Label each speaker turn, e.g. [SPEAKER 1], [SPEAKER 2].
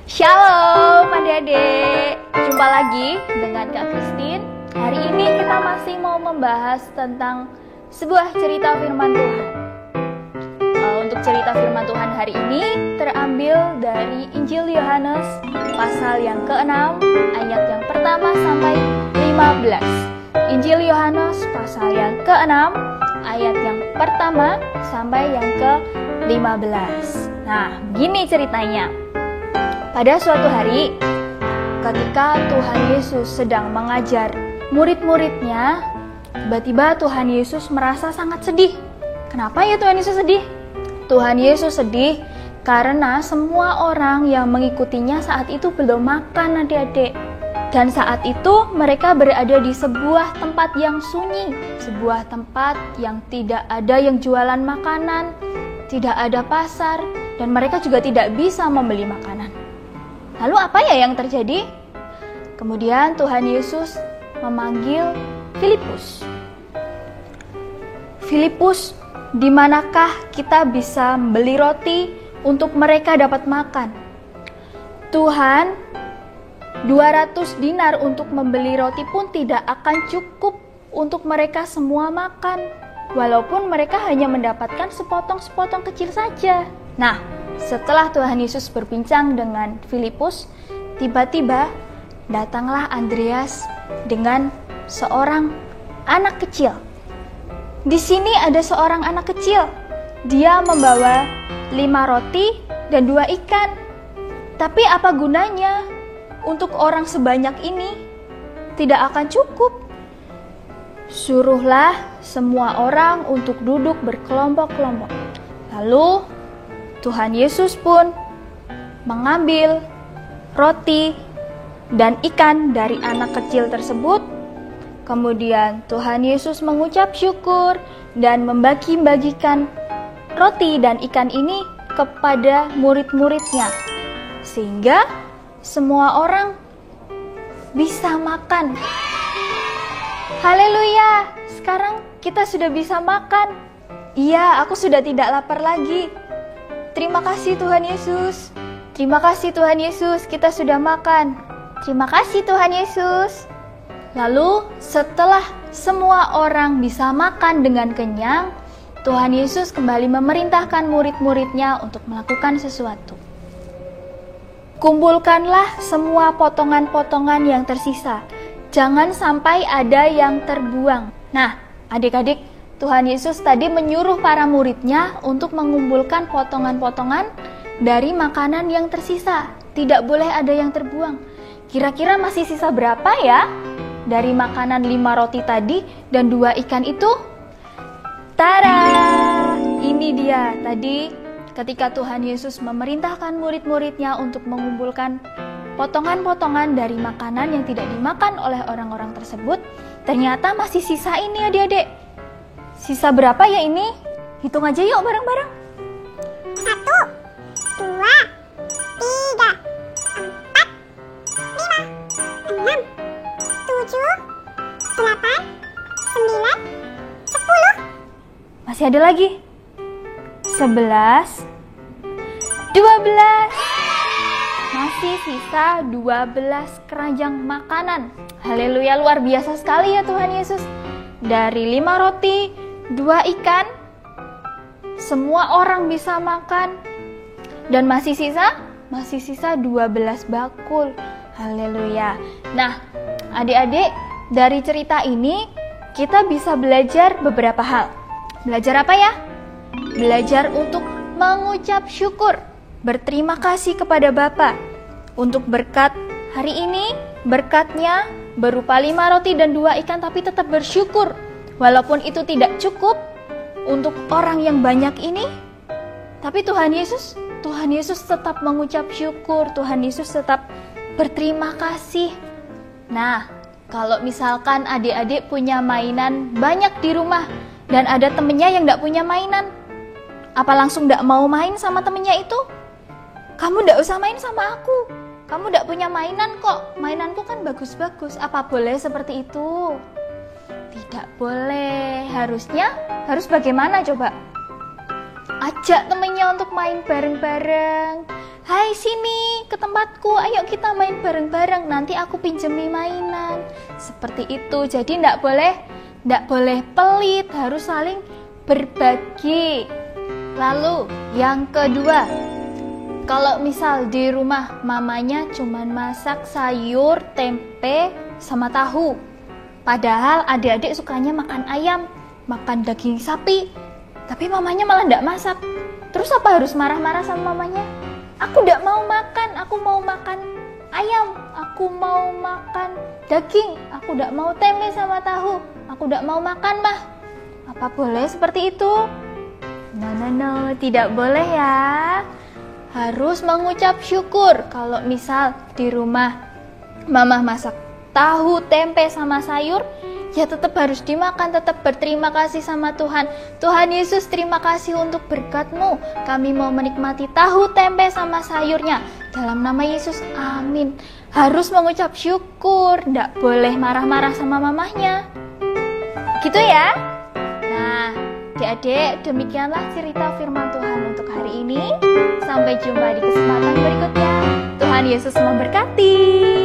[SPEAKER 1] Shalom adik-adik, jumpa lagi dengan Kak Christine. Hari ini kita masih mau membahas tentang sebuah cerita firman Tuhan. Untuk cerita firman Tuhan hari ini terambil dari Injil Yohanes pasal yang ke-6 ayat yang pertama sampai 15. Injil Yohanes pasal yang ke-6 ayat yang pertama sampai yang ke-15. Nah, gini ceritanya. Pada suatu hari, ketika Tuhan Yesus sedang mengajar murid-muridnya, tiba-tiba Tuhan Yesus merasa sangat sedih. Kenapa ya Tuhan Yesus sedih? Tuhan Yesus sedih karena semua orang yang mengikutinya saat itu belum makan, adik-adik. Dan saat itu mereka berada di sebuah tempat yang sunyi, sebuah tempat yang tidak ada yang jualan makanan, tidak ada pasar, dan mereka juga tidak bisa membeli makanan. Lalu apa ya yang terjadi? Kemudian Tuhan Yesus memanggil Filipus. Filipus, di manakah kita bisa beli roti untuk mereka dapat makan? Tuhan, 200 dinar untuk membeli roti pun tidak akan cukup untuk mereka semua makan, walaupun mereka hanya mendapatkan sepotong-sepotong kecil saja. Nah, setelah Tuhan Yesus berbincang dengan Filipus, tiba-tiba datanglah Andreas dengan seorang anak kecil. Di sini ada seorang anak kecil. Dia membawa 5 roti dan 2 ikan. Tapi apa gunanya? Untuk orang sebanyak ini tidak akan cukup. Suruhlah semua orang untuk duduk berkelompok-kelompok. Lalu Tuhan Yesus pun mengambil roti dan ikan dari anak kecil tersebut. Kemudian Tuhan Yesus mengucap syukur dan membagi-bagikan roti dan ikan ini kepada murid-muridnya, sehingga semua orang bisa makan. Haleluya, sekarang kita sudah bisa makan. Iya, aku sudah tidak lapar lagi. Terima kasih Tuhan Yesus. Terima kasih Tuhan Yesus, kita sudah makan. Terima kasih Tuhan Yesus. Lalu setelah semua orang bisa makan dengan kenyang, Tuhan Yesus kembali memerintahkan murid-muridnya untuk melakukan sesuatu. Kumpulkanlah semua potongan-potongan yang tersisa. Jangan sampai ada yang terbuang. Nah, adik-adik, Tuhan Yesus tadi menyuruh para muridnya untuk mengumpulkan potongan-potongan dari makanan yang tersisa. Tidak boleh ada yang terbuang. Kira-kira masih sisa berapa ya? Dari makanan 5 roti tadi dan 2 ikan itu? Tada! Ini dia tadi ketika Tuhan Yesus memerintahkan murid-muridnya untuk mengumpulkan potongan-potongan dari makanan yang tidak dimakan oleh orang-orang tersebut. Ternyata masih sisa ini adik-adik. Sisa berapa ya ini? Hitung aja yuk bareng-bareng.
[SPEAKER 2] 1, 2, 3, 4, 5, 6, 7, 8, 9, 10.
[SPEAKER 1] Masih ada lagi. 11, 12. Masih sisa 12 keranjang makanan. Haleluya, luar biasa sekali ya Tuhan Yesus. Dari 5 roti, 2 ikan, semua orang bisa makan. Dan masih sisa 12 bakul. Haleluya. Nah, adik-adik, dari cerita ini kita bisa belajar beberapa hal. Belajar apa ya? Belajar untuk mengucap syukur, berterima kasih kepada Bapa untuk berkat hari ini. Berkatnya berupa 5 roti dan 2 ikan, tapi tetap bersyukur. Walaupun itu tidak cukup untuk orang yang banyak ini, tapi Tuhan Yesus tetap mengucap syukur. Tuhan Yesus tetap berterima kasih. Nah, kalau misalkan adik-adik punya mainan banyak di rumah dan ada temennya yang tidak punya mainan, apa langsung tidak mau main sama temennya itu? Kamu tidak usah main sama aku. Kamu tidak punya mainan kok. Mainanku kan bagus-bagus. Apa boleh seperti itu? Tidak boleh. Harus bagaimana coba? Ajak temennya untuk main bareng-bareng. "Hai, sini ke tempatku, ayo kita main bareng-bareng, nanti aku pinjemi mainan." Seperti itu. Jadi ndak boleh pelit, harus saling berbagi. Lalu yang kedua, kalau misal di rumah mamanya cuman masak sayur, tempe, sama tahu, padahal adik-adik sukanya makan ayam, makan daging sapi, tapi mamanya malah ndak masak. Terus apa harus marah-marah sama mamanya? "Aku ndak mau makan, aku mau makan ayam, aku mau makan daging, aku ndak mau tempe sama tahu, aku ndak mau makan, Mah." Apa boleh seperti itu? No, tidak boleh ya. Harus mengucap syukur. Kalau misal di rumah mama masak tahu, tempe, sama sayur, ya tetap harus dimakan, tetap berterima kasih sama Tuhan. "Tuhan Yesus, terima kasih untuk berkat-Mu. Kami mau menikmati tahu, tempe, sama sayurnya. Dalam nama Yesus, amin." Harus mengucap syukur, ndak boleh marah-marah sama mamahnya. Gitu ya. Nah, adik-adik, demikianlah cerita firman Tuhan untuk hari ini. Sampai jumpa di kesempatan berikutnya. Tuhan Yesus memberkati.